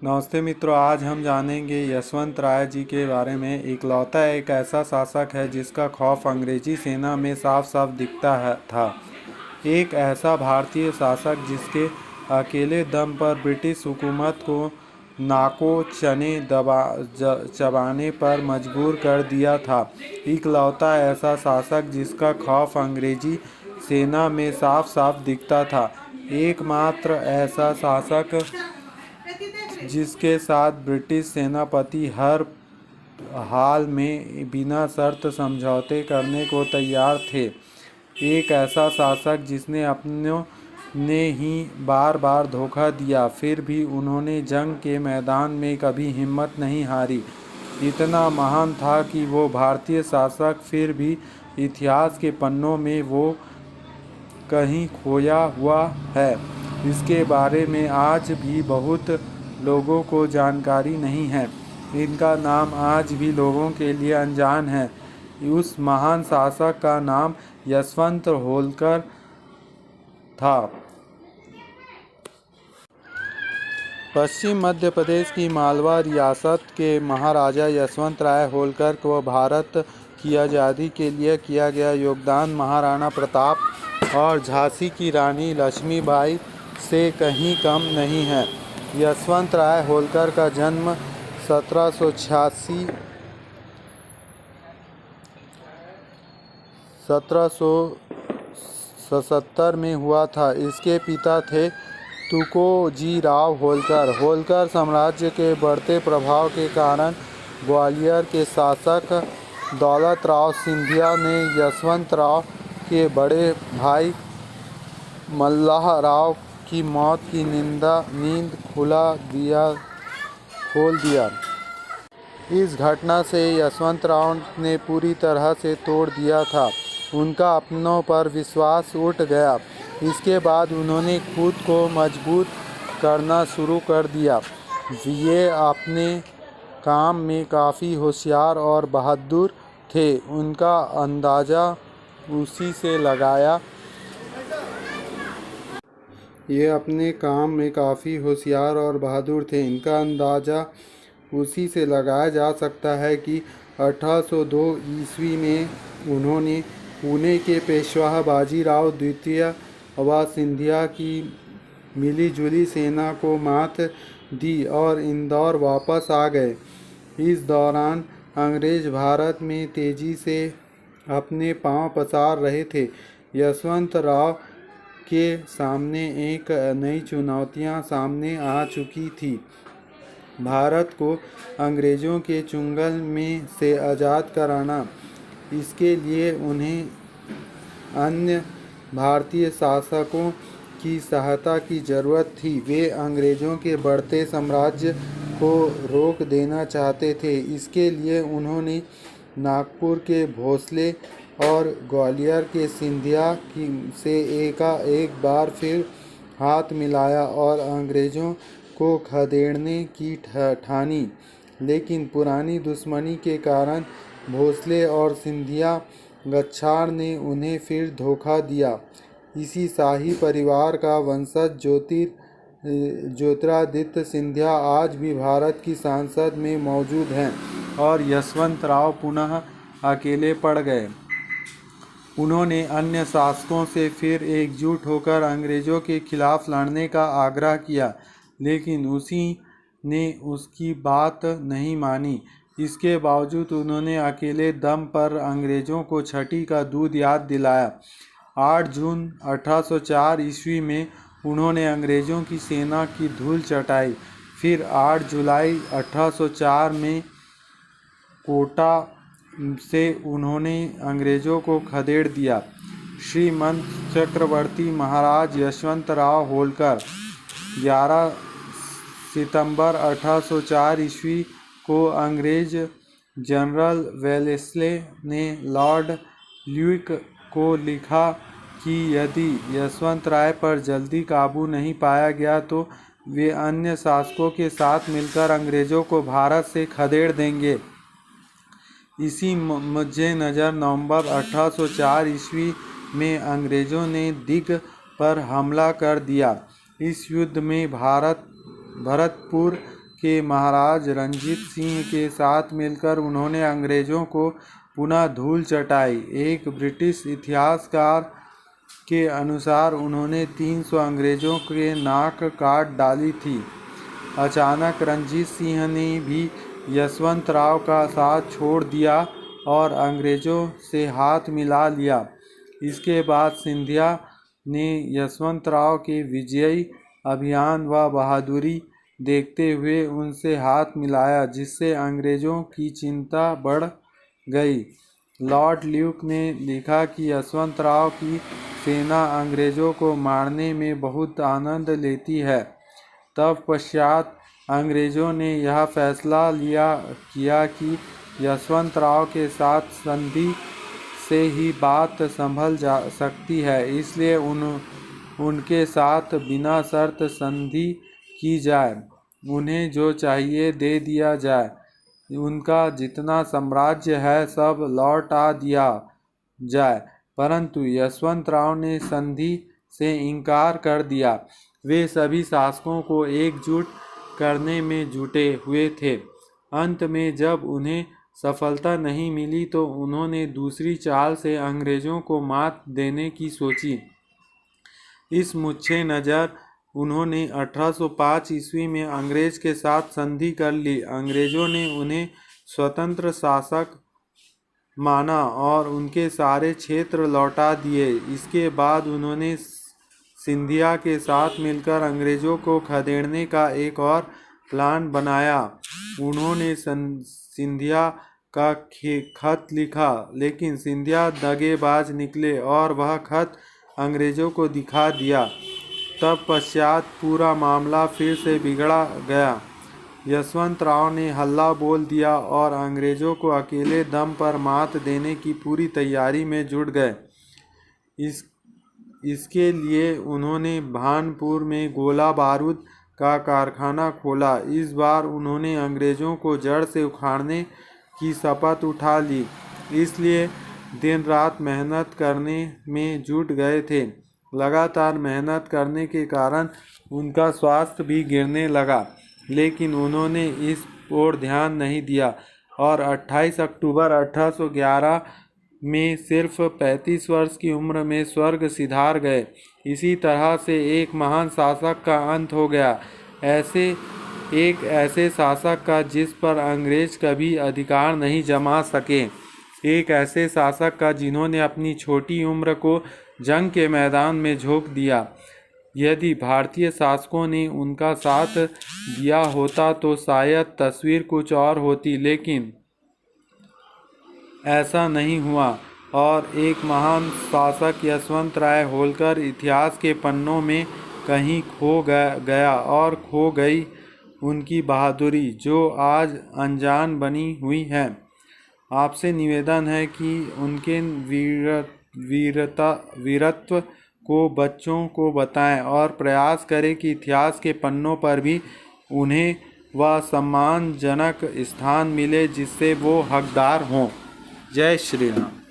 नमस्ते मित्रों, आज हम जानेंगे यशवंत राय जी के बारे में। इकलौता एक ऐसा शासक है जिसका खौफ अंग्रेजी सेना में साफ साफ था। एक ऐसा भारतीय शासक जिसके अकेले दम पर ब्रिटिश हुकूमत को नाको चने चबाने पर मजबूर कर दिया था। इकलौता ऐसा शासक जिसका खौफ अंग्रेजी सेना में साफ साफ दिखता था। एकमात्र ऐसा शासक जिसके साथ ब्रिटिश सेनापति हर हाल में बिना शर्त समझौते करने को तैयार थे। एक ऐसा शासक जिसने अपनों ने ही बार बार धोखा दिया, फिर भी उन्होंने जंग के मैदान में कभी हिम्मत नहीं हारी। इतना महान था कि वो भारतीय शासक फिर भी इतिहास के पन्नों में वो कहीं खोया हुआ है। इसके बारे में आज भी बहुत लोगों को जानकारी नहीं है। इनका नाम आज भी लोगों के लिए अनजान है। उस महान शासक का नाम यशवंत होलकर था। पश्चिम मध्य प्रदेश की मालवा रियासत के महाराजा यशवंत राय होलकर को भारत की आज़ादी के लिए किया गया योगदान महाराणा प्रताप और झांसी की रानी लक्ष्मीबाई से कहीं कम नहीं है। यशवंत राय होलकर का जन्म 1777 में हुआ था। इसके पिता थे तुकोजीराव होलकर। होलकर साम्राज्य के बढ़ते प्रभाव के कारण ग्वालियर के शासक दौलत राव सिंधिया ने यशवंत राव के बड़े भाई मल्लाह राव की मौत की नींद खोल दिया। इस घटना से यशवंत राव ने पूरी तरह से तोड़ दिया था। उनका अपनों पर विश्वास उठ गया। इसके बाद उन्होंने खुद को मजबूत करना शुरू कर दिया। ये अपने काम में काफ़ी होशियार और बहादुर थे। उनका अंदाज़ा उसी से लगाया ये अपने काम में काफ़ी होशियार और बहादुर थे। इनका अंदाज़ा उसी से लगाया जा सकता है कि 1802 ईस्वी में उन्होंने पुणे के पेशवा बाजीराव द्वितीय व सिंधिया की मिलीजुली सेना को मात दी और इंदौर वापस आ गए। इस दौरान अंग्रेज भारत में तेज़ी से अपने पांव पसार रहे थे। यशवंत राव के सामने एक नई चुनौतियां सामने आ चुकी थी। भारत को अंग्रेज़ों के चंगुल में से आज़ाद कराना। इसके लिए उन्हें अन्य भारतीय शासकों की सहायता की ज़रूरत थी। वे अंग्रेज़ों के बढ़ते साम्राज्य को रोक देना चाहते थे। इसके लिए उन्होंने नागपुर के भोसले और ग्वालियर के सिंधिया से एक बार फिर हाथ मिलाया और अंग्रेज़ों को खदेड़ने की ठानी। लेकिन पुरानी दुश्मनी के कारण भोसले और सिंधिया गच्छार ने उन्हें फिर धोखा दिया। इसी शाही परिवार का वंशज ज्योतिरादित्य सिंधिया आज भी भारत की संसद में मौजूद हैं और यशवंत राव पुनः अकेले पड़ गए। उन्होंने अन्य शासकों से फिर एकजुट होकर अंग्रेज़ों के खिलाफ लड़ने का आग्रह किया, लेकिन उसी ने उसकी बात नहीं मानी। इसके बावजूद उन्होंने अकेले दम पर अंग्रेज़ों को छठी का दूध याद दिलाया। 8 जून 1804 ईस्वी में उन्होंने अंग्रेज़ों की सेना की धूल चटाई। फिर 8 जुलाई 1804 में कोटा से उन्होंने अंग्रेज़ों को खदेड़ दिया। श्रीमंत चक्रवर्ती महाराज यशवंत राव होलकर 11 सितंबर 1804 ईस्वी को अंग्रेज़ जनरल वेलेस्ले ने लॉर्ड ल्यूक को लिखा कि यदि यशवंत राय पर जल्दी काबू नहीं पाया गया तो वे अन्य शासकों के साथ मिलकर अंग्रेज़ों को भारत से खदेड़ देंगे। इसी मद्देनज़र नवंबर 1804 ईस्वी में अंग्रेज़ों ने दिग पर हमला कर दिया। इस युद्ध में भरतपुर के महाराज रणजीत सिंह के साथ मिलकर उन्होंने अंग्रेज़ों को पुनः धूल चटाई। एक ब्रिटिश इतिहासकार के अनुसार उन्होंने 300 अंग्रेज़ों के नाक काट डाली थी। अचानक रणजीत सिंह ने भी यशवंतराव का साथ छोड़ दिया और अंग्रेज़ों से हाथ मिला लिया। इसके बाद सिंधिया ने यशवंतराव के विजयी अभियान व बहादुरी देखते हुए उनसे हाथ मिलाया, जिससे अंग्रेज़ों की चिंता बढ़ गई। लॉर्ड ल्यूक ने लिखा कि यशवंतराव की सेना अंग्रेज़ों को मारने में बहुत आनंद लेती है। तब पश्चात अंग्रेज़ों ने यह फैसला किया कि यशवंतराव के साथ संधि से ही बात संभल जा सकती है, इसलिए उनके साथ बिना शर्त संधि की जाए, उन्हें जो चाहिए दे दिया जाए, उनका जितना साम्राज्य है सब लौटा दिया जाए। परंतु यशवंतराव ने संधि से इनकार कर दिया। वे सभी शासकों को एकजुट करने में जुटे हुए थे। अंत में जब उन्हें सफलता नहीं मिली तो उन्होंने दूसरी चाल से अंग्रेज़ों को मात देने की सोची। इस मुच्छे नज़र उन्होंने 1805 ईस्वी में अंग्रेज़ के साथ संधि कर ली। अंग्रेज़ों ने उन्हें स्वतंत्र शासक माना और उनके सारे क्षेत्र लौटा दिए। इसके बाद उन्होंने सिंधिया के साथ मिलकर अंग्रेज़ों को खदेड़ने का एक और प्लान बनाया। उन्होंने सिंधिया का खत लिखा, लेकिन सिंधिया दगेबाज निकले और वह खत अंग्रेज़ों को दिखा दिया। तब पश्चात पूरा मामला फिर से बिगड़ा गया। यशवंतराव ने हल्ला बोल दिया और अंग्रेज़ों को अकेले दम पर मात देने की पूरी तैयारी में जुट गए। इसके लिए उन्होंने भानपुर में गोला बारूद का कारखाना खोला। इस बार उन्होंने अंग्रेज़ों को जड़ से उखाड़ने की शपथ उठा ली, इसलिए दिन रात मेहनत करने में जुट गए थे। लगातार मेहनत करने के कारण उनका स्वास्थ्य भी गिरने लगा, लेकिन उन्होंने इस ओर ध्यान नहीं दिया और 28 अक्टूबर 1811 में सिर्फ 35 वर्ष की उम्र में स्वर्ग सिधार गए। इसी तरह से एक महान शासक का अंत हो गया, ऐसे शासक का जिस पर अंग्रेज कभी अधिकार नहीं जमा सके, एक ऐसे शासक का जिन्होंने अपनी छोटी उम्र को जंग के मैदान में झोंक दिया। यदि भारतीय शासकों ने उनका साथ दिया होता तो शायद तस्वीर कुछ और होती, लेकिन ऐसा नहीं हुआ और एक महान शासक यशवंतराय होलकर इतिहास के पन्नों में कहीं खो गया और खो गई उनकी बहादुरी, जो आज अनजान बनी हुई है। आपसे निवेदन है कि उनके वीरत्व को बच्चों को बताएं और प्रयास करें कि इतिहास के पन्नों पर भी उन्हें वह सम्मानजनक स्थान मिले जिससे वो हकदार हों। जय श्री राम।